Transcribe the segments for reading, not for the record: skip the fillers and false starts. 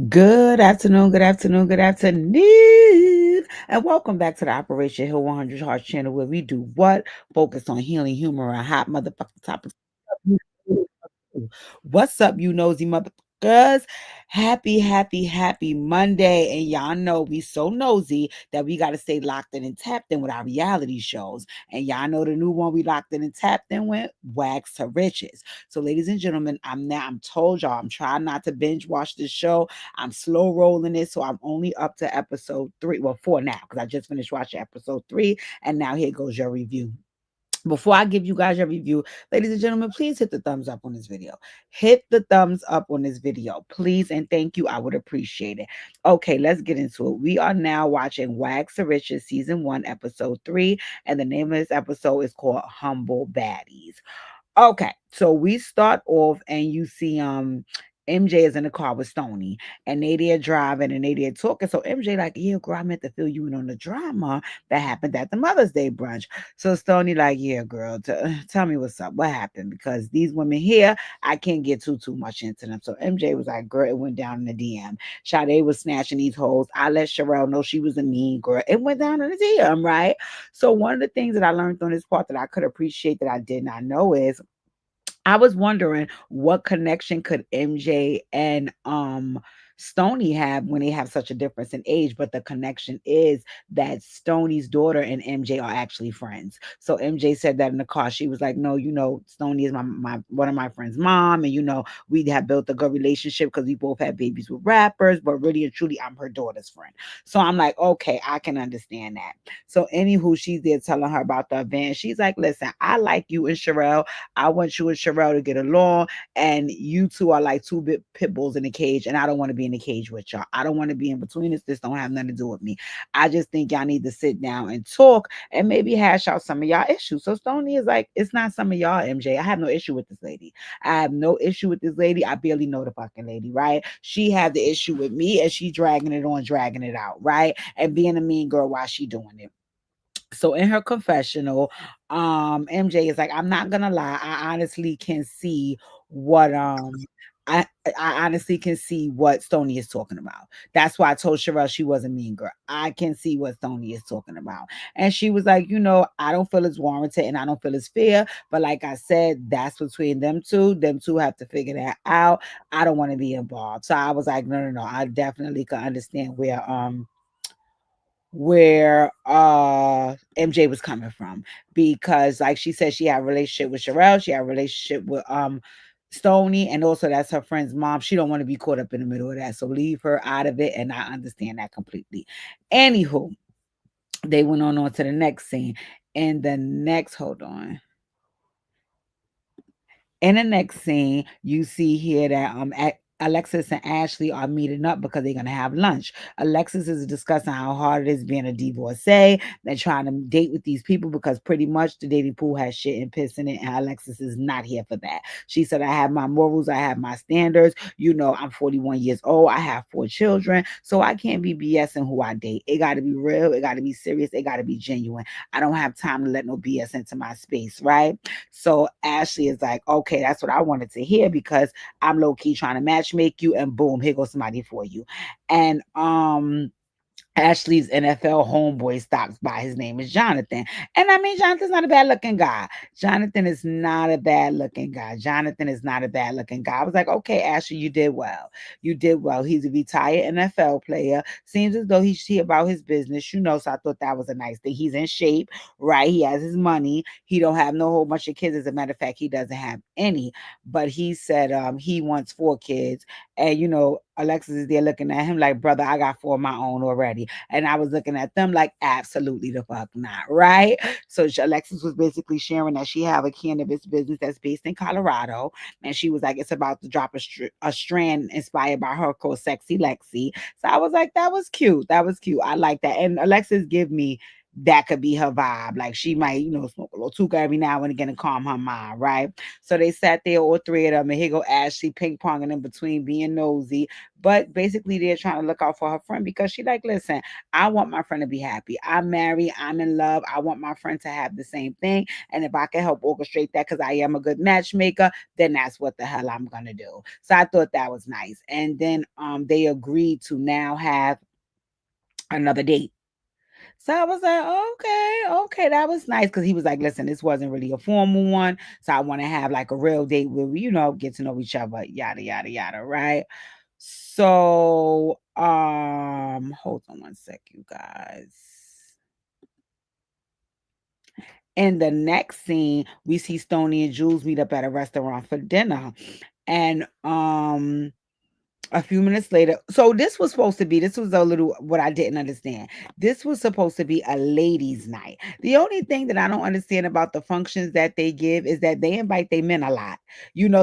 Good afternoon, good afternoon, good afternoon, and welcome back to the Operation Hill 100 Hearts channel where we do what? Focus on healing, humor, and hot motherfucking topics. What's up, you nosy motherfuckers? Happy Monday. And y'all know we so nosy that we got to stay locked in and tapped in with our reality shows. And y'all know the new one we locked in and tapped in with, Wags to Riches. So, ladies and gentlemen, I'm told y'all, I'm trying not to binge watch this show. I'm slow rolling it. So I'm only up to episode 3. Well, 4 now, because I just finished watching episode 3. And now here goes your review. Before I give you guys your review, ladies and gentlemen, please hit the thumbs up on this video. Hit the thumbs up on this video, please, and thank you. I would appreciate it. Okay, let's get into it. We are now watching Wags to Riches season 1, episode 3, and the name of this episode is called Humble Baddies. Okay, so we start off and you see MJ is in the car with Stony and they there driving and they there talking. So MJ like, yeah, girl, I meant to fill you in on the drama that happened at the Mother's Day brunch. So Stony like, yeah, girl, tell me what's up. What happened? Because these women here, I can't get too much into them. So MJ was like, girl, it went down in the DM. Sade was snatching these hoes. I let Sherelle know she was a mean girl. It went down in the DM, right? So one of the things that I learned on this part that I could appreciate that I did not know is I was wondering what connection could MJ and Stony have when they have such a difference in age, but the connection is that Stony's daughter and MJ are actually friends. So MJ said that in the car. She was like, "No, Stony is my one of my friends' mom, and we have built a good relationship because we both had babies with rappers, but really and truly, I'm her daughter's friend." So I'm like, okay, I can understand that. So anywho, she's there telling her about the event. She's like, "Listen, I like you and Sherelle. I want you and Sherelle to get along, and you two are like two big pit bulls in a cage, and I don't want to be in the cage with y'all. I don't want to be in between us. This don't have nothing to do with me. I just think y'all need to sit down and talk and maybe hash out some of y'all issues." So Stony is like, "It's not some of y'all, MJ. I have no issue with this lady. I have no issue with this lady. I barely know the fucking lady, right? She had the issue with me, and she dragging it on, dragging it out, right? And being a mean girl while she doing it." So in her confessional, MJ is like, "I'm not gonna lie, I honestly can see what I I honestly can see what Stony is talking about. That's why I told Sherelle she was a mean girl. I can see what Stony is talking about." And she was like, "I don't feel it's warranted and I don't feel it's fair. But like I said, that's between them two. Them two have to figure that out. I don't want to be involved." So I was like, no. I definitely can understand where MJ was coming from, because like she said, she had a relationship with Sherelle, she had a relationship with Stony, and also that's her friend's mom. She don't want to be caught up in the middle of that. So leave her out of it, and I understand that completely. Anywho, they went on to the next scene. And the next hold on. In the next scene, you see here that Alexis and Ashley are meeting up because they're gonna have lunch. Alexis is discussing how hard it is being a divorcee. They're trying to date with these people because pretty much the dating pool has shit and piss in it, and Alexis is not here for that. She said, "I have my morals, I have my standards. I'm 41 years old, I have 4 children, so I can't be BSing who I date. It got to be real, it got to be serious, it got to be genuine. I don't have time to let no BS into my space, right?" So Ashley is like, "Okay, that's what I wanted to hear because I'm low key trying to match make you, and boom, here goes somebody for you." And Ashley's NFL homeboy stops by. His name is Jonathan. And I mean, Jonathan's not a bad looking guy. Jonathan is not a bad looking guy. Jonathan is not a bad looking guy. I was like, okay, Ashley, you did well. You did well. He's a retired NFL player. Seems as though he's about his business. So I thought that was a nice thing. He's in shape, right? He has his money. He don't have no whole bunch of kids. As a matter of fact, he doesn't have any. But he said he wants 4 kids. And Alexis is there looking at him like, "Brother, I got 4 of my own already." And I was looking at them like, absolutely the fuck not, right? So Alexis was basically sharing that she have a cannabis business that's based in Colorado. And she was like, it's about to drop a strand inspired by her called Sexy Lexi. So I was like, that was cute. That was cute. I like that. And Alexis give me that could be her vibe. Like she might, smoke a little hookah every now and again and calm her mind, right? So they sat there, all three of them, and here go Ashley ping ponging in between, being nosy. But basically, they're trying to look out for her friend because she like, listen, I want my friend to be happy. I'm married, I'm in love. I want my friend to have the same thing. And if I can help orchestrate that because I am a good matchmaker, then that's what the hell I'm gonna do. So I thought that was nice. And then they agreed to now have another date. So I was like, okay, okay, that was nice because he was like, listen, this wasn't really a formal one. So I want to have like a real date where we, get to know each other, yada, yada, yada, right? So hold on one sec, you guys. In the next scene, we see Stony and Jules meet up at a restaurant for dinner. And a few minutes later, so this was a little what I didn't understand. This was supposed to be a ladies' night. The only thing that I don't understand about the functions that they give is that they invite their men a lot,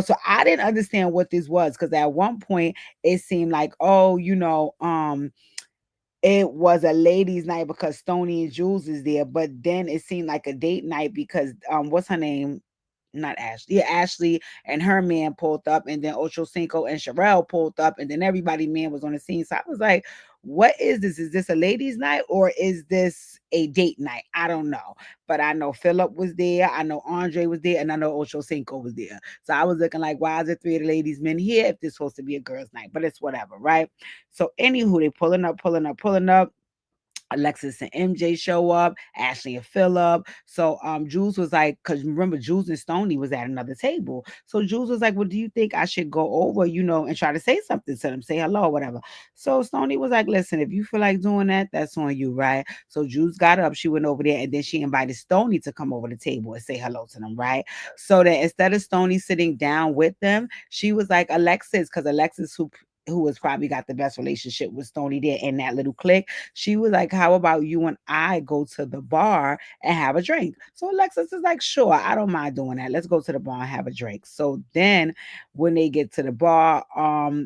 so I didn't understand what this was because at one point it seemed like, oh, it was a ladies' night because Stony and Jules is there, but then it seemed like a date night because what's her name? Not Ashley. Yeah, Ashley and her man pulled up, and then Ocho Cinco and Sherelle pulled up, and then everybody man was on the scene. So I was like, what is this? Is this a ladies' night or is this a date night? I don't know. But I know Philip was there, I know Andre was there, and I know Ocho Cinco was there. So I was looking like, why is there three of the ladies men here if this supposed to be a girls' night? But it's whatever, right? So anywho, they pulling up. Alexis and MJ show up, Ashley and Philip. So Jules was like, because remember, Jules and Stony was at another table. So Jules was like, well, do you think I should go over, and try to say something to them, say hello or whatever? So Stony was like, listen, if you feel like doing that, that's on you, right? So Jules got up, she went over there, and then she invited Stony to come over the table and say hello to them, right? So that instead of Stony sitting down with them, she was like, Alexis, because Alexis, who has probably got the best relationship with Stony there in that little clique, she was like, how about you and I go to the bar and have a drink? So Alexis is like, sure, I don't mind doing that. Let's go to the bar and have a drink. So then when they get to the bar,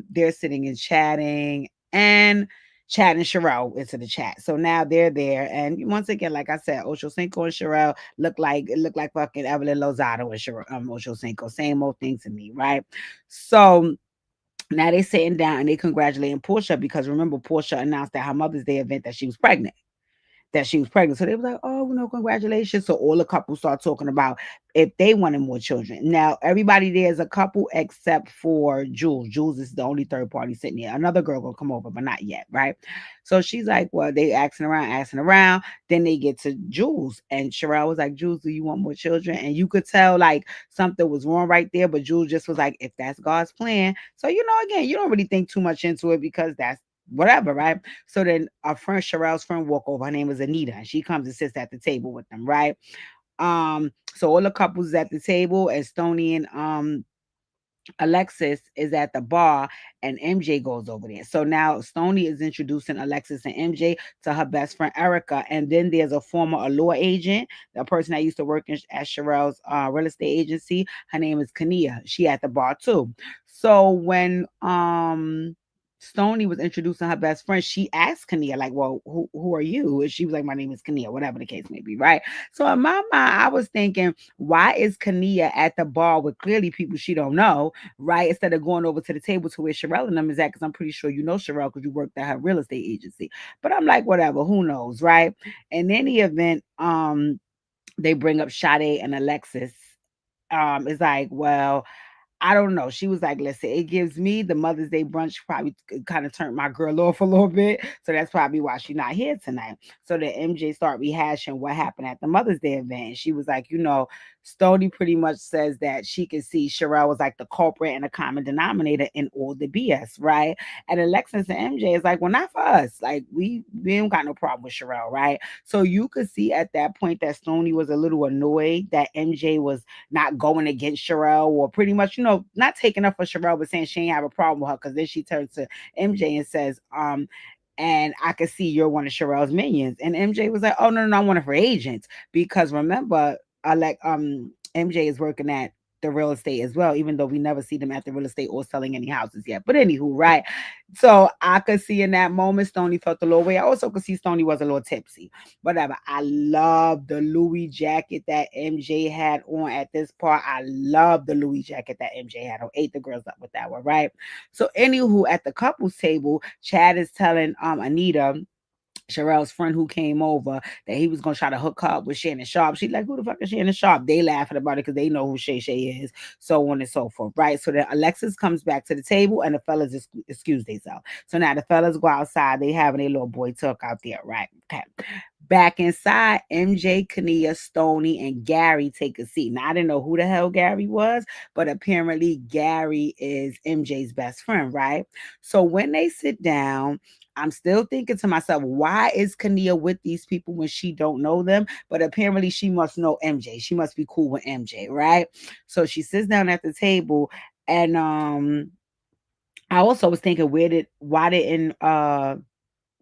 they're sitting and chatting and chatting Sherelle into the chat. So now they're there. And once again, like I said, Ocho Cinco and Sherelle look like fucking Evelyn Lozado and Ocho Cinco. Same old thing to me, right? So now they sitting down and they congratulating Portia because remember Portia announced at her Mother's Day event that she was pregnant. So they was like, oh, congratulations. So all the couples start talking about if they wanted more children. Now, everybody there is a couple except for Jules. Jules is the only third party sitting there. Another girl gonna come over, but not yet, right? So she's like, well, they asking around. Then they get to Jules. And Sherelle was like, Jules, do you want more children? And you could tell like something was wrong right there, but Jules just was like, if that's God's plan. So, again, you don't really think too much into it because that's whatever, right? So then our friend Sherelle's friend walk over. Her name is Anita, and she comes and sits at the table with them, right? So all the couples is at the table, and Stony and Alexis is at the bar and MJ goes over there. So now Stony is introducing Alexis and MJ to her best friend Erica. And then there's a former allure agent, the person that used to work at Sherelle's real estate agency. Her name is Kania. She at the bar too. So when Stony was introducing her best friend, she asked Kania, like, well, who are you? And she was like, my name is Kania, whatever the case may be, right? So in my mind, I was thinking, why is Kania at the bar with clearly people she don't know, right? Instead of going over to the table to where Sherelle and them is at, because I'm pretty sure you know Sherelle because you worked at her real estate agency. But I'm like, whatever, who knows, right? In any event, they bring up Sade and Alexis. It's like, well, I don't know. She was like, listen, it gives me the Mother's Day brunch probably kind of turned my girl off a little bit. So that's probably why she's not here tonight. So the MJ start rehashing what happened at the Mother's Day event. And she was like, Stoney pretty much says that she can see Sherelle was like the culprit and a common denominator in all the BS, right? And Alexis and MJ is like, well, not for us. Like, we don't got no problem with Sherelle, right? So you could see at that point that Stoney was a little annoyed that MJ was not going against Sherelle or pretty much, not taking up for Sherelle, but saying she ain't have a problem with her. Because then she turns to MJ and says, and I could see you're one of Sherelle's minions. And MJ was like, oh, no, no, no, I'm one of her agents. Because remember, MJ is working at the real estate as well, even though we never see them at the real estate or selling any houses yet. But anywho, right? So I could see in that moment Stony felt a little way. I also could see Stony was a little tipsy. Whatever. I love the Louis jacket that MJ had on at this part. I love the Louis jacket that MJ had on. Ate the girls up with that one, right? So anywho, at the couples table, Chad is telling Anita, Sherelle's friend who came over, that he was gonna try to hook her up with Shannon Sharp. She's like, "Who the fuck is Shannon Sharp?" They laughing about it because they know who Shay Shay is, so on and so forth, right? So then Alexis comes back to the table and the fellas excuse themselves. So now the fellas go outside. They having a little boy talk out there, right? Okay. Back inside, MJ, Kania, Stony, and Gary take a seat. Now I didn't know who the hell Gary was, but apparently Gary is MJ's best friend, right? So when they sit down, I'm still thinking to myself, why is Kania with these people when she don't know them? But apparently she must know MJ. She must be cool with MJ, right? So she sits down at the table, and I also was thinking, why didn't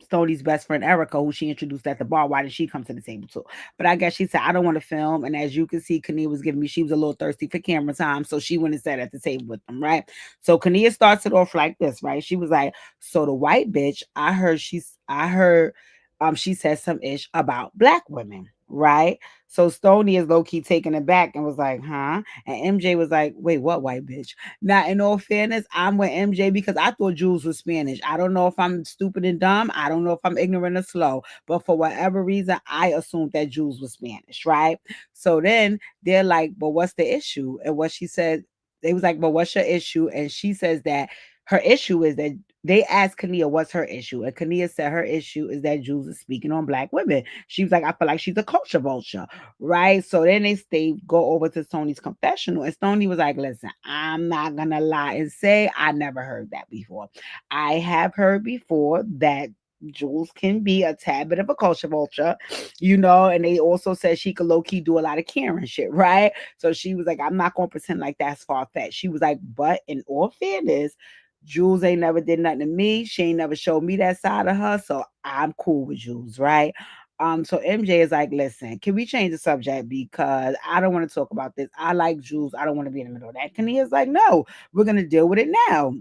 Stoney's best friend Erica, who she introduced at the bar, why did she come to the table too? But I guess she said, I don't want to film. And as you can see, Kania was giving me, she was a little thirsty for camera time. So she went and sat at the table with them, right? So Kania starts it off like this, right? She was like, so the white bitch, I heard she said some ish about black women, right? So Stoney is low key taken aback and was like, huh? And MJ was like, wait, what white bitch? Now, in all fairness, I'm with MJ because I thought Jules was Spanish. I don't know if I'm stupid and dumb. I don't know if I'm ignorant or slow. But for whatever reason, I assumed that Jules was Spanish, right? So then they're like, but what's the issue? And what she said, they was like, but what's your issue? And she says that her issue is that they asked Kania what's her issue. And Kania said her issue is that Jules is speaking on black women. She was like, I feel like she's a culture vulture, right? So then they go over to Stoney's confessional, and Stoney was like, "Listen, I'm not gonna lie and say I never heard that before. I have heard before that." Jules can be a tad bit of a culture vulture, and they also said she could low key do a lot of Karen shit, right? So she was like, I'm not gonna pretend like that's far fetched. She was like, but in all fairness, Jules ain't never did nothing to me. She ain't never showed me that side of her. So I'm cool with Jules, right? So MJ is like, listen, can we change the subject because I don't want to talk about this. I like Jules. I don't want to be in the middle of that. Kania's like, no, we're gonna deal with it now.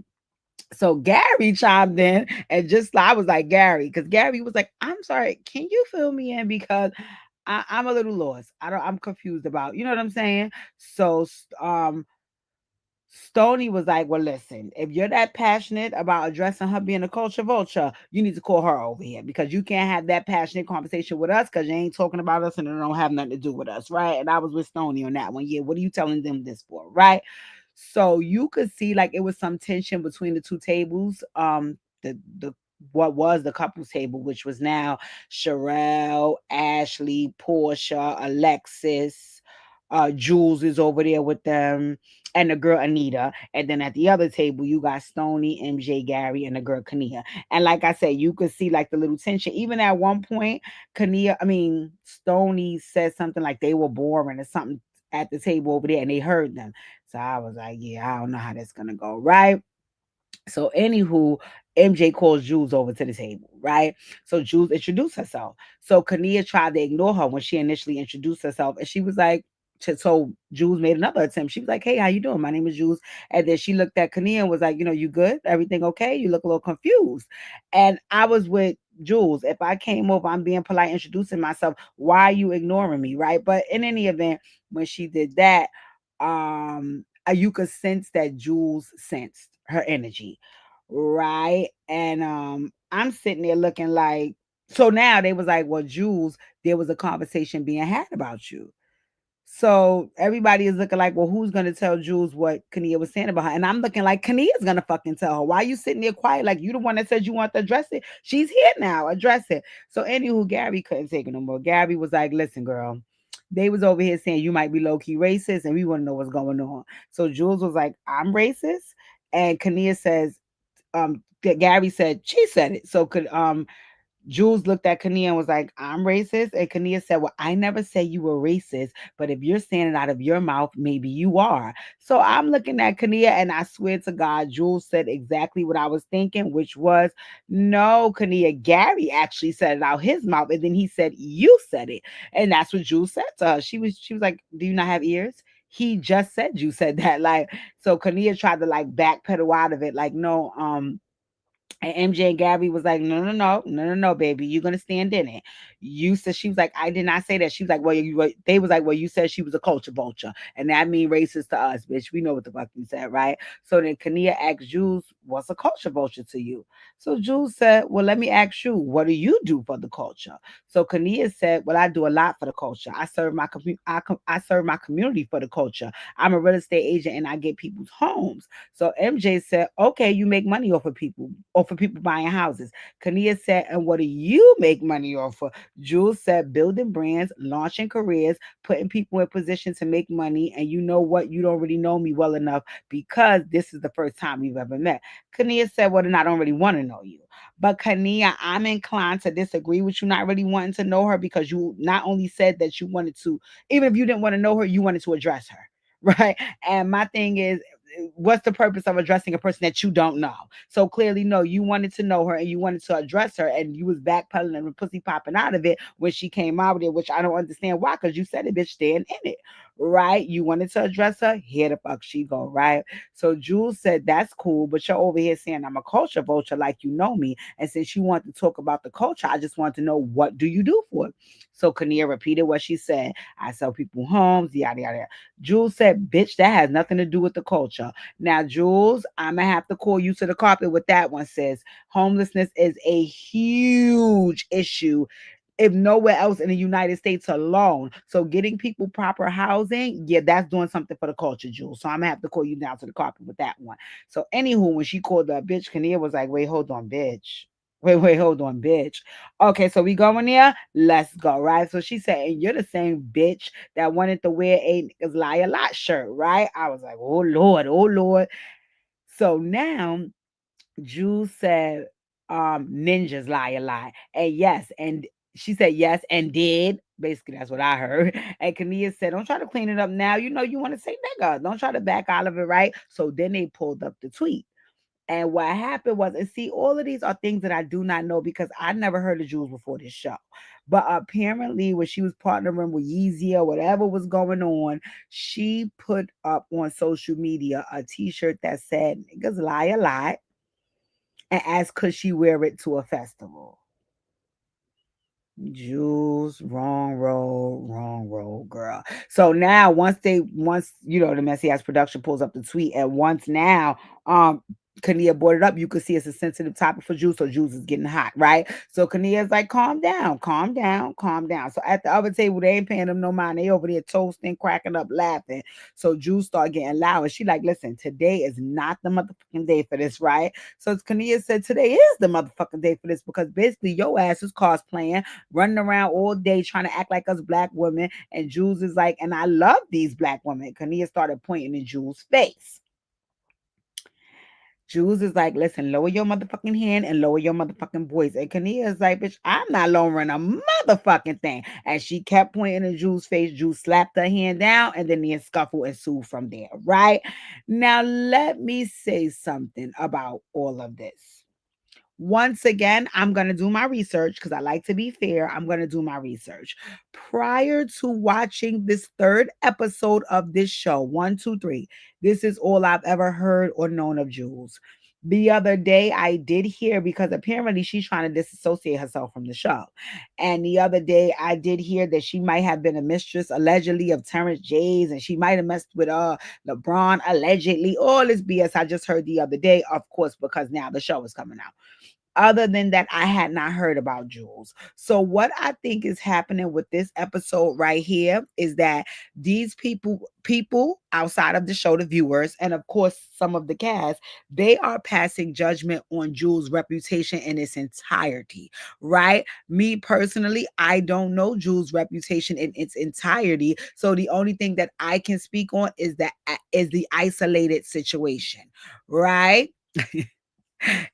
So Gary chimed in and just I was like, Gary, because Gary was like, I'm sorry, can you fill me in because I'm a little lost. I'm confused about, you know what I'm saying? So Stony was like, well, listen, if you're that passionate about addressing her being a culture vulture, you need to call her over here because you can't have that passionate conversation with us because you ain't talking about us and it don't have nothing to do with us, right? And I was with Stony on that one. Yeah, what are you telling them this for, right? So you could see like it was some tension between the two tables. The what was the couples table, which was now Sherelle, Ashley, Portia, Alexis, Jules is over there with them, and the girl Anita. And then at the other table, you got Stony, MJ, Gary, and the girl Kania. And like I said, you could see like the little tension. Even at one point, Stony said something like they were boring or something at the table over there, and they heard them. So I was like, yeah, I don't know how that's gonna go, right? So, anywho, MJ calls Jules over to the table, right? So Jules introduced herself. So Kania tried to ignore her when she initially introduced herself, and she was like, so Jules made another attempt. She was like, "Hey, how you doing? My name is Jules." And then she looked at Kania and was like, "You good? Everything okay? You look a little confused." And I was with Jules. If I came over, I'm being polite, introducing myself. Why are you ignoring me, right? But in any event, when she did that, you could sense that Jules sensed her energy, right? And I'm sitting there looking like, so now they was like, well, Jules, there was a conversation being had about you. So everybody is looking like, well, who's gonna tell Jules what Kania was saying about her? And I'm looking like Kania's gonna fucking tell her. Why are you sitting there quiet? Like you the one that said you want to address it. She's here now, address it. So anywho, Gary couldn't take it no more. Gary was like, listen, girl, they was over here saying you might be low-key racist, and we want to know what's going on. So Jules was like, I'm racist. And Kania says, Gary said, she said it. So could Jules looked at Kania and was like, I'm racist. And Kania said, well, I never said you were racist, but if you're saying it out of your mouth, maybe you are. So I'm looking at Kania and I swear to God, Jules said exactly what I was thinking, which was, no, Kania, Gary actually said it out his mouth. And then he said, you said it. And that's what Jules said to her. She was like, do you not have ears? He just said you said that. Like, so Kania tried to like backpedal out of it. Like, no, And MJ and Gabby was like, no, no, no, no, no, no, baby, you're gonna stand in it. You said she was like, I did not say that. She was like, well, they was like, well, you said she was a culture vulture, and that mean racist to us, bitch. We know what the fuck you said, right? So then Kania asked Jules, what's a culture vulture to you? So Jules said, well, let me ask you, what do you do for the culture? So Kania said, well, I do a lot for the culture. I serve my I serve my community for the culture. I'm a real estate agent and I get people's homes. So MJ said, okay, you make money off of people, off of people buying houses. Kania said, and what do you make money off of? Jules said, building brands, launching careers, putting people in position to make money. And you know what? You don't really know me well enough because this is the first time we've ever met. Kania said, well, then I don't really want to know you. But Kania, I'm inclined to disagree with you not really wanting to know her because you not only said that you wanted to, even if you didn't want to know her, you wanted to address her. Right. And my thing is, what's the purpose of addressing a person that you don't know? So clearly, no, you wanted to know her and you wanted to address her, and you was backpedaling and pussy popping out of it when she came out with it, which I don't understand why, because you said it, bitch, staying in it, right? You wanted to address her, here the fuck she go, right? So Jules said, that's cool, but you're over here saying I'm a culture vulture like you know me. And since you want to talk about the culture, I just want to know, what do you do for it? So Kania repeated what she said. I sell people homes, yada yada. Jules said, bitch, that has nothing to do with the culture. Now, Jules, I'm going to have to call you to the carpet with that one, sis. Homelessness is a huge issue, if nowhere else in the United States alone. So getting people proper housing, yeah, that's doing something for the culture, Jules. So I'm gonna have to call you down to the carpet with that one. So anywho, when she called the bitch, Kania was like, wait, hold on, bitch. Wait, hold on, bitch. Okay, so we going there? Let's go, right? So she said, and you're the same bitch that wanted to wear a niggas lie a lot shirt, right? I was like, oh Lord, oh Lord. So now Jules said, ninjas lie a lie. And yes, and she said yes and did. Basically, that's what I heard. And Kania said, don't try to clean it up now. You know you want to say nigga. Don't try to back out of it, right? So then they pulled up the tweet. And what happened was, and see, all of these are things that I do not know because I never heard of Jules before this show. But apparently, when she was partnering with Yeezy or whatever was going on, she put up on social media a T-shirt that said "niggas lie a lot," and asked could she wear it to a festival. Jules, wrong road, girl. So now once the messy ass production pulls up the tweet, and once now Kania brought it up, you could see it's a sensitive topic for Jules, so Jules is getting hot, right? So Kania's like, calm down, calm down, calm down. So at the other table, they ain't paying them no mind. They over there toasting, cracking up, laughing. So Jules start getting loud, and she like, listen, today is not the motherfucking day for this, right? So Kania said, today is the motherfucking day for this because basically your ass is cosplaying, running around all day trying to act like us black women. And Jules is like, and I love these black women. Kania started pointing in Jules' face. Jules is like, listen, lower your motherfucking hand and lower your motherfucking voice. And Kania is like, bitch, I'm not lowering a motherfucking thing. And she kept pointing in Jules' face. Jules slapped her hand down, and then the scuffle ensued from there, right? Now, let me say something about all of this. Once again, I'm going to do my research because I like to be fair. I'm going to do my research. Prior to watching this third episode of this show, one, two, three, this is all I've ever heard or known of Jules. The other day, I did hear because apparently she's trying to disassociate herself from the show. And the other day, I did hear that she might have been a mistress allegedly of Terrence J's, and she might have messed with LeBron allegedly. All this BS I just heard the other day, of course, because now the show is coming out. Other than that, I had not heard about Jules. So what I think is happening with this episode right here is that these people outside of the show, the viewers, and of course some of the cast, they are passing judgment on Jules' reputation in its entirety, right? Me personally, I don't know Jules' reputation in its entirety. So the only thing that I can speak on is the isolated situation, right?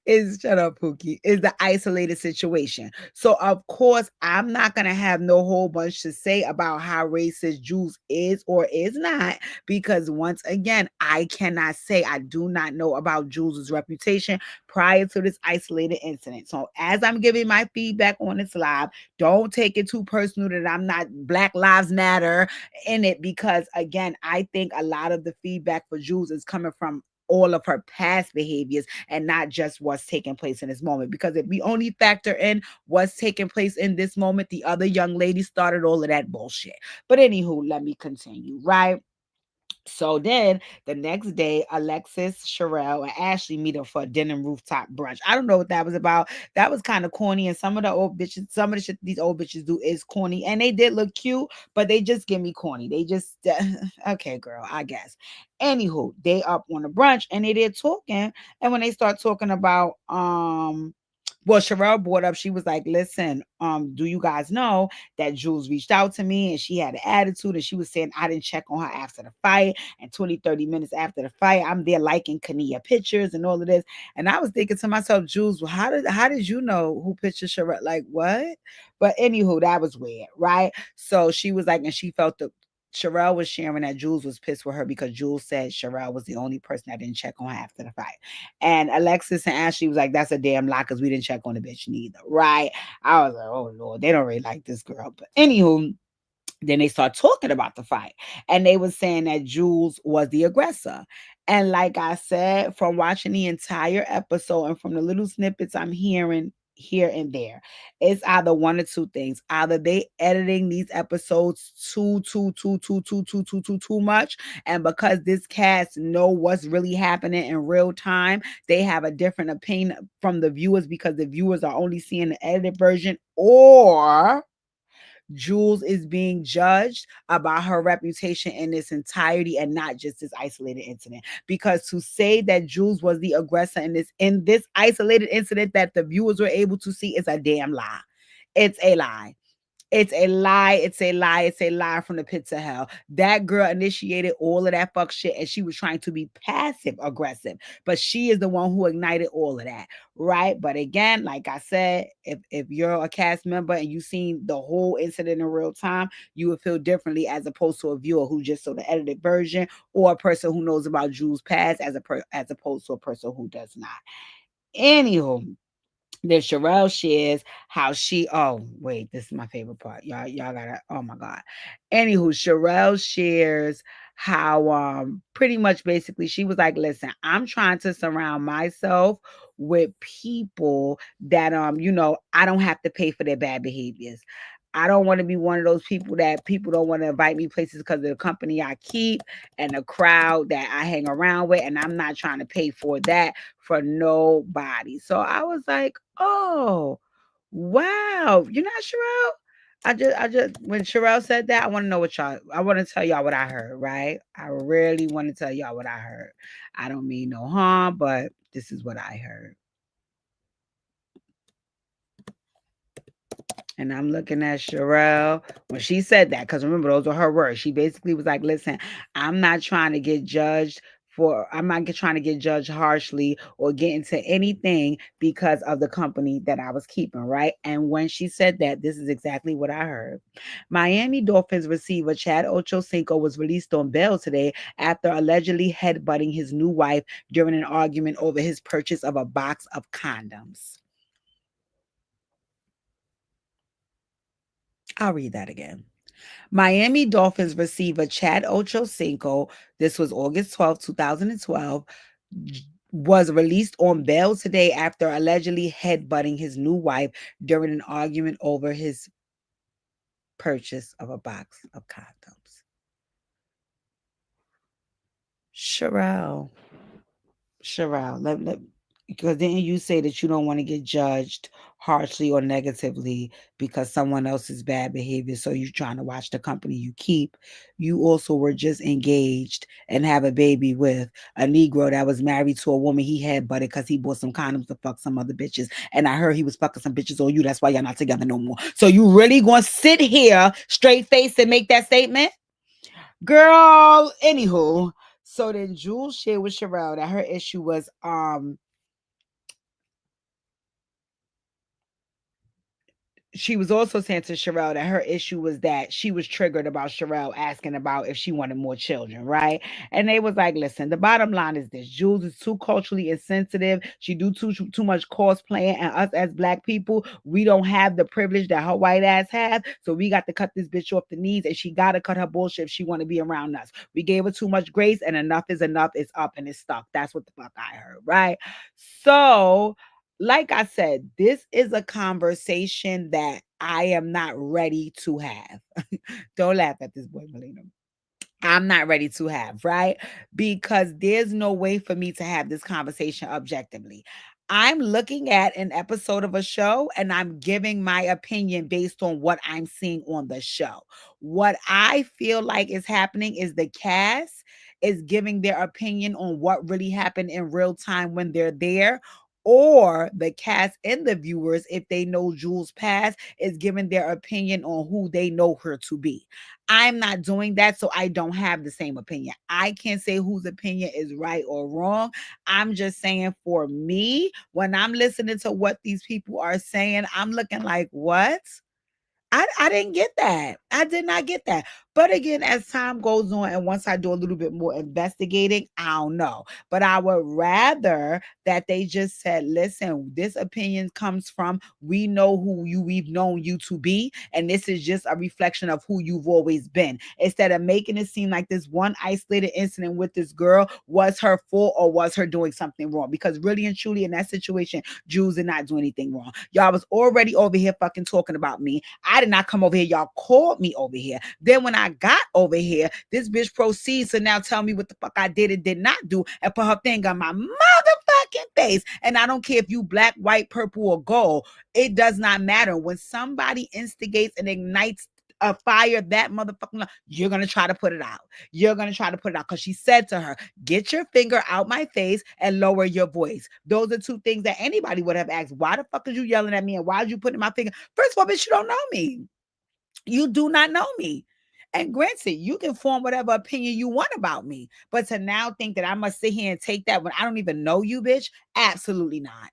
Is shut up, Pookie, is the isolated situation. So of course, I'm not gonna have no whole bunch to say about how racist Jules is or is not, because once again, I cannot say I do not know about Jules's reputation prior to this isolated incident. So as I'm giving my feedback on this live, don't take it too personal that I'm not Black Lives Matter in it, because again, I think a lot of the feedback for Jules is coming from all of her past behaviors and not just what's taking place in this moment. Because if we only factor in what's taking place in this moment, the other young lady started all of that bullshit. But anywho, let me continue, right? So then the next day, Alexis, Sherelle, and Ashley meet up for a dinner rooftop brunch. I don't know what that was about. That was kind of corny. And some of the old bitches, some of the shit these old bitches do is corny. And they did look cute, but they just give me corny. They just, okay, girl, I guess. Anywho, they up on the brunch and they did talking. And when they start talking about, well, Sherelle brought up, she was like, listen, do you guys know that Jules reached out to me and she had an attitude and she was saying I didn't check on her after the fight, and 20, 30 minutes after the fight, I'm there liking Kania pictures and all of this. And I was thinking to myself, Jules, well, how did you know who pictured Sherelle? Like what? But anywho, that was weird, right? So she was like, and she felt the Sherelle was sharing that Jules was pissed with her because Jules said Sherelle was the only person that didn't check on her after the fight. And Alexis and Ashley was like, that's a damn lie because we didn't check on the bitch neither, right? I was like, oh Lord, they don't really like this girl. But anywho, then they start talking about the fight. And they were saying that Jules was the aggressor. And like I said, from watching the entire episode and from the little snippets I'm hearing here and there, it's either one or two things. Either they editing these episodes too much. And because this cast know what's really happening in real time, they have a different opinion from the viewers because the viewers are only seeing the edited version, or Jules is being judged about her reputation in its entirety and not just this isolated incident. Because to say that Jules was the aggressor in this isolated incident that the viewers were able to see is a damn lie. It's a lie. It's a lie. It's a lie. It's a lie from the pits of hell. That girl initiated all of that fuck shit and she was trying to be passive aggressive, but she is the one who ignited all of that, right? But again, like I said, if you're a cast member and you've seen the whole incident in real time, you would feel differently as opposed to a viewer who just saw the edited version, or a person who knows about Jules' past as opposed to a person who does not. Anywho, then Sherelle shares how she, oh wait, this is my favorite part. Y'all gotta, oh my God. Anywho, Sherelle shares how pretty much basically she was like, listen, I'm trying to surround myself with people that I don't have to pay for their bad behaviors. I don't want to be one of those people that people don't want to invite me places because of the company I keep and the crowd that I hang around with. And I'm not trying to pay for that for nobody. So I was like, oh, wow. You're not Sherelle? I just, when Sherelle said that, I want to tell y'all what I heard, right? I really want to tell y'all what I heard. I don't mean no harm, but this is what I heard. And I'm looking at Sherelle when she said that, because remember, those are her words. She basically was like, listen, I'm not trying to get judged I'm not trying to get judged harshly or get into anything because of the company that I was keeping, right? And when she said that, this is exactly what I heard. Miami Dolphins receiver Chad Ochocinco was released on bail today after allegedly headbutting his new wife during an argument over his purchase of a box of condoms. I'll read that again. Miami Dolphins receiver Chad Ochocinco, this was August 12th, 2012, was released on bail today after allegedly headbutting his new wife during an argument over his purchase of a box of condoms. Sherelle. Because didn't you say that you don't want to get judged harshly or negatively because someone else's bad behavior? So you're trying to watch the company you keep. You also were just engaged and have a baby with a Negro that was married to a woman he had butted because he bought some condoms to fuck some other bitches. And I heard he was fucking some bitches on you. That's why y'all not together no more. So you really gonna sit here straight face and make that statement? Girl, anywho. So then Jules shared with Sherelle that her issue was she was also saying to Sherelle that her issue was that she was triggered about Sherelle asking about if she wanted more children, right? And they was like, listen, the bottom line is this: Jules is too culturally insensitive. She do too much cosplaying, and us as black people, we don't have the privilege that her white ass have. So we got to cut this bitch off the knees, and she got to cut her bullshit if she want to be around us. We gave her too much grace, and enough is enough. It's up and it's stuck. That's what the fuck I heard, right? So like I said, this is a conversation that I am not ready to have. Don't laugh at this boy, Melina. I'm not ready to have, right? Because there's no way for me to have this conversation objectively. I'm looking at an episode of a show and I'm giving my opinion based on what I'm seeing on the show. What I feel like is happening is the cast is giving their opinion on what really happened in real time when they're there. Or the cast and the viewers, if they know Jules' past, is giving their opinion on who they know her to be. I'm not doing that, so I don't have the same opinion. I can't say whose opinion is right or wrong. I'm just saying for me, when I'm listening to what these people are saying, I'm looking like, what? I didn't get that. I did not get that. But again, as time goes on and once I do a little bit more investigating, I don't know. But I would rather that they just said, listen, this opinion comes from we know who we've known you to be, and this is just a reflection of who you've always been. Instead of making it seem like this one isolated incident with this girl was her fault or was her doing something wrong. Because really and truly in that situation, Jews did not do anything wrong. Y'all was already over here fucking talking about me. I did not come over here. Y'all called me over here. Then when I got over here, this bitch proceeds to now tell me what the fuck I did and did not do and put her thing on my motherfucking face. And I don't care if you black, white, purple, or gold. It does not matter. When somebody instigates and ignites a fire that motherfucking, you're gonna try to put it out. You're gonna try to put it out because she said to her, "Get your finger out my face and lower your voice." Those are two things that anybody would have asked. Why the fuck are you yelling at me and why did you put in my finger? First of all, bitch, you don't know me. You do not know me. And granted, you can form whatever opinion you want about me, but to now think that I must sit here and take that when I don't even know you, bitch, absolutely not.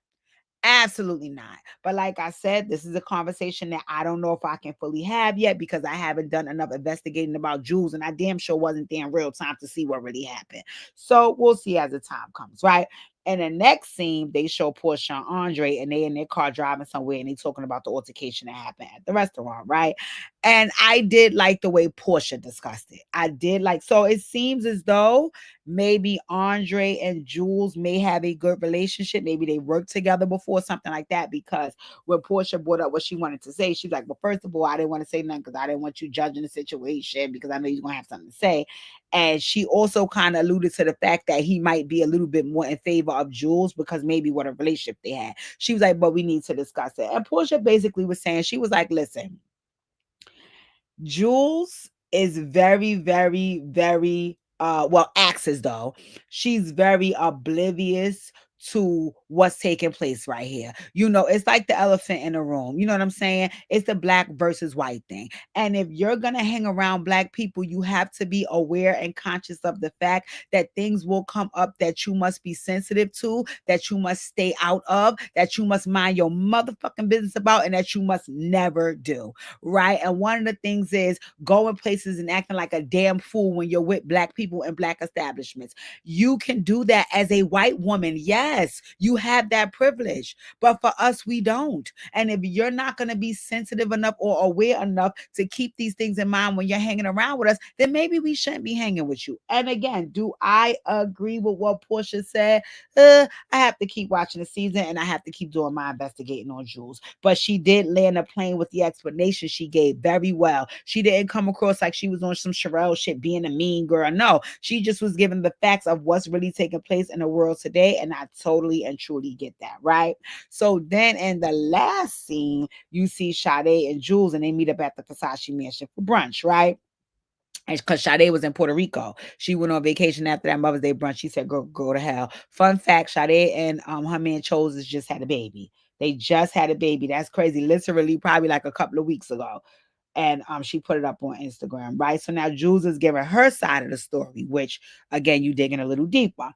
Absolutely not. But like I said, this is a conversation that I don't know if I can fully have yet because I haven't done enough investigating about Jules and I damn sure wasn't there in real time to see what really happened. So we'll see as the time comes, right? And the next scene, they show Portia and Andre and they in their car driving somewhere and they talking about the altercation that happened at the restaurant, right? And I did like the way Portia discussed it. I did like, so it seems as though maybe Andre and Jules may have a good relationship. Maybe they worked together before, something like that. Because when Portia brought up what she wanted to say, she's like, well, first of all, I didn't want to say nothing because I didn't want you judging the situation because I know you're going to have something to say. And she also kind of alluded to the fact that he might be a little bit more in favor of Jules because maybe what a relationship they had. She was like, but we need to discuss it. And Portia basically was saying, she was like, listen, Jules is very, very, very well, acts as though she's very oblivious to what's taking place right here. You know, it's like the elephant in the room. You know what I'm saying? It's the black versus white thing. And if you're going to hang around black people, you have to be aware and conscious of the fact that things will come up that you must be sensitive to, that you must stay out of, that you must mind your motherfucking business about, and that you must never do. Right? And one of the things is going places and acting like a damn fool when you're with black people and black establishments. You can do that as a white woman. Yes, you have that privilege. But for us, we don't. And if you're not going to be sensitive enough or aware enough to keep these things in mind when you're hanging around with us, then maybe we shouldn't be hanging with you. And again, do I agree with what Portia said? I have to keep watching the season and I have to keep doing my investigating on Jules. But she did land a plane with the explanation she gave very well. She didn't come across like she was on some Sherelle shit being a mean girl. No, she just was giving the facts of what's really taking place in the world today. And I totally and truly get that, right? So then in the last scene, you see Sade and Jules and they meet up at the Versace mansion for brunch, right? Because Sade was in Puerto Rico. She went on vacation after that Mother's Day brunch. She said, go to hell. Fun fact, Sade and her man Chose just had a baby. They just had a baby. That's crazy. Literally, probably like a couple of weeks ago. And she put it up on Instagram, right? So now Jules is giving her side of the story, which again, you digging a little deeper.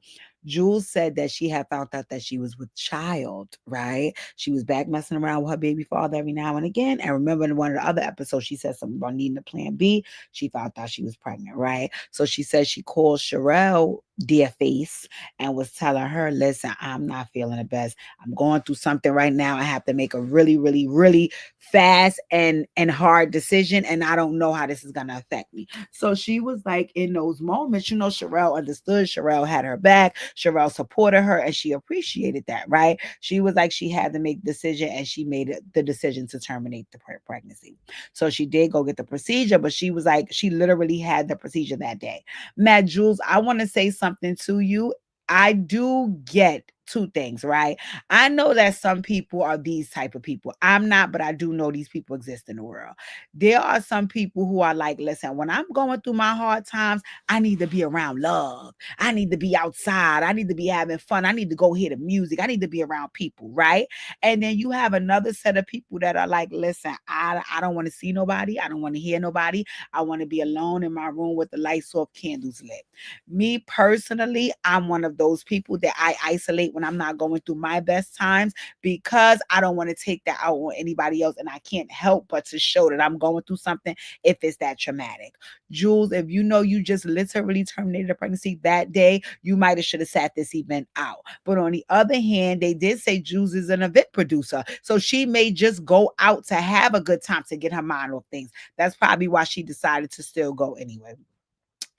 Jules said that she had found out that she was with child, right? She was back messing around with her baby father every now and again. And remember in one of the other episodes, she said something about needing a plan B. She found out she was pregnant, right? So she said she called Sherelle dear face and was telling her, listen, I'm not feeling the best. I'm going through something right now. I have to make a really, really, really fast and hard decision. And I don't know how this is gonna affect me. So she was like, in those moments, Sherelle understood. Sherelle had her back. Sherelle supported her and she appreciated that, right? She was like, she had to make the decision and she made the decision to terminate the pregnancy. So she did go get the procedure, but she was like, she literally had the procedure that day. Matt Jules, I want to say something to you. I do get two things, right? I know that some people are these type of people. I'm not, but I do know these people exist in the world. There are some people who are like, listen, when I'm going through my hard times, I need to be around love. I need to be outside. I need to be having fun. I need to go hear the music. I need to be around people, right? And then you have another set of people that are like, listen, I don't want to see nobody. I don't want to hear nobody. I want to be alone in my room with the lights off, candles lit. Me personally, I'm one of those people that I isolate when I'm not going through my best times because I don't want to take that out on anybody else. And I can't help but to show that I'm going through something if it's that traumatic. Jules, if you know you just literally terminated a pregnancy that day, you might have should have sat this event out. But on the other hand, they did say Jules is an event producer. So she may just go out to have a good time to get her mind off things. That's probably why she decided to still go anyway.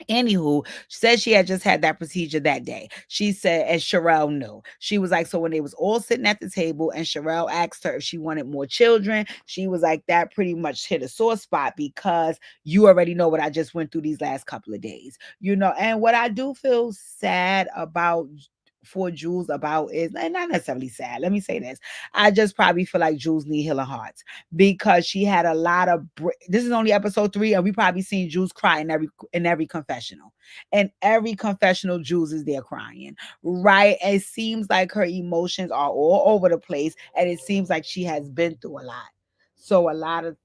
Anywho, she said she had just had that procedure that day. She said, and Sherelle knew. She was like, so when they was all sitting at the table and Sherelle asked her if she wanted more children, she was like, that pretty much hit a sore spot because you already know what I just went through these last couple of days. And what I do feel sad about for Jules about is, and not necessarily sad. Let me say this. I just probably feel like Jules need healing hearts because she had a lot of this is only episode 3 and we probably seen Jules cry in every confessional. And every confessional Jules is there crying, right? It seems like her emotions are all over the place and it seems like she has been through a lot. So a lot of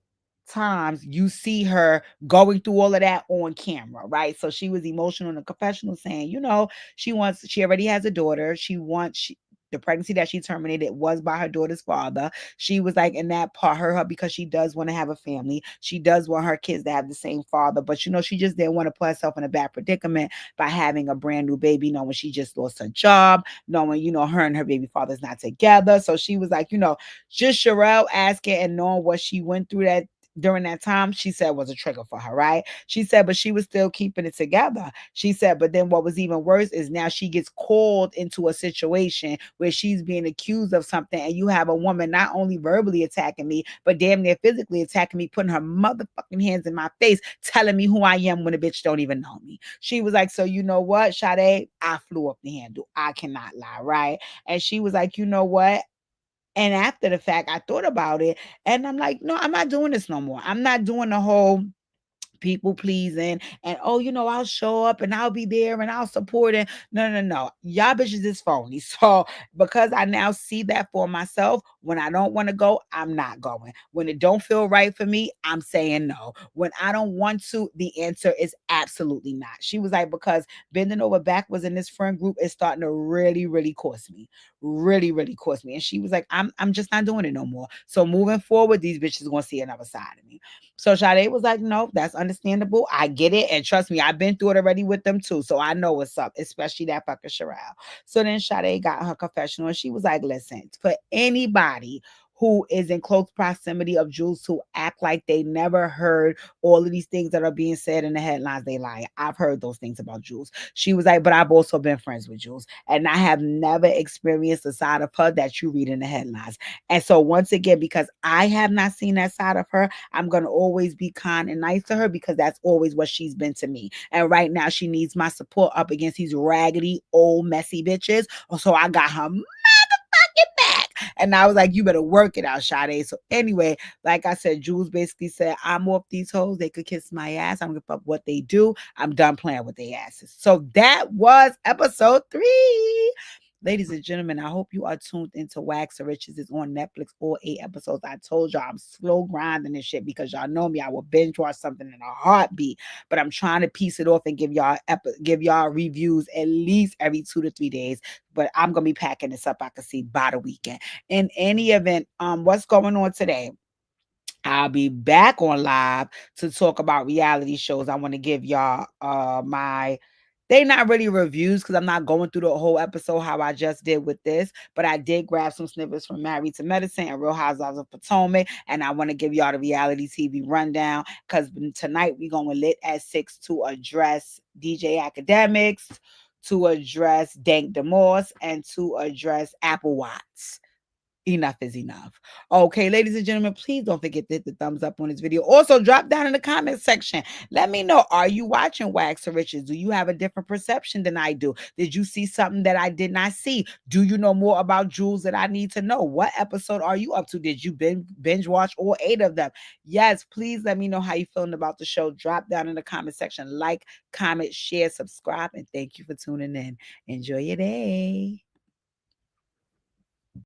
times you see her going through all of that on camera, right? So she was emotional in the confessional saying, she already has a daughter. The pregnancy that she terminated was by her daughter's father. She was like in that part, her because she does want to have a family. She does want her kids to have the same father, but she just didn't want to put herself in a bad predicament by having a brand new baby, knowing she just lost her job, knowing, her and her baby father's not together. So she was like, just Sherelle asking and knowing what she went through that during that time, she said was a trigger for her, right? She said, but she was still keeping it together. She said, but then what was even worse is now she gets called into a situation where she's being accused of something, and you have a woman not only verbally attacking me, but damn near physically attacking me, putting her motherfucking hands in my face, telling me who I am when a bitch don't even know me. She was like, so you know what, Sade? I flew up the handle. I cannot lie, right? And she was like, you know what? And after the fact, I thought about it and I'm like, no, I'm not doing this no more. I'm not doing the whole people pleasing and I'll show up and I'll be there and I'll support it. No, no, no. Y'all bitches is phony. So because I now see that for myself, when I don't want to go, I'm not going. When it don't feel right for me, I'm saying no. When I don't want to, the answer is absolutely not. She was like, because bending over backwards in this friend group is starting to really, really cost me. Really, really cost me. And she was like, I'm just not doing it no more. So moving forward, these bitches gonna see another side of me. So Sade was like, no, that's understandable. I get it. And trust me, I've been through it already with them too. So I know what's up, especially that fucking Sherelle. So then Sade got her confessional and she was like, listen, for anybody who is in close proximity of Jules to act like they never heard all of these things that are being said in the headlines, they lie. I've heard those things about Jules. She was like, but I've also been friends with Jules and I have never experienced the side of her that you read in the headlines. And so once again, because I have not seen that side of her, I'm going to always be kind and nice to her because that's always what she's been to me. And right now she needs my support up against these raggedy, old, messy bitches. So I got her back. And I was like, you better work it out, Sade. So anyway, like I said, Jules basically said, I'm off these hoes. They could kiss my ass. I don't give a fuck what they do. I'm done playing with their asses. So that was episode 3. Ladies and gentlemen, I hope you are tuned into Wax or Riches. It's on Netflix, all 8 episodes. I told y'all I'm slow grinding this shit because y'all know me. I will binge watch something in a heartbeat, but I'm trying to piece it off and give y'all reviews at least every 2 to 3 days. But I'm gonna be packing this up, I can see, by the weekend. In any event, what's going on today? I'll be back on live to talk about reality shows. I want to give y'all my they not really reviews because I'm not going through the whole episode how I just did with this, but I did grab some snippets from Married to Medicine and Real Housewives of Potomac, and I want to give y'all the reality TV rundown because tonight we're going to lit at 6 to address DJ Academics, to address Dank DeMoss, and to address Apple Watts. Enough is enough. Okay, ladies and gentlemen, please don't forget to hit the thumbs up on this video. Also, drop down in the comment section. Let me know, are you watching Wax or Riches? Do you have a different perception than I do? Did you see something that I did not see? Do you know more about Jules that I need to know? What episode are you up to? Did you binge watch all 8 of them? Yes, please let me know how you feeling about the show. Drop down in the comment section. Like, comment, share, subscribe, and thank you for tuning in. Enjoy your day.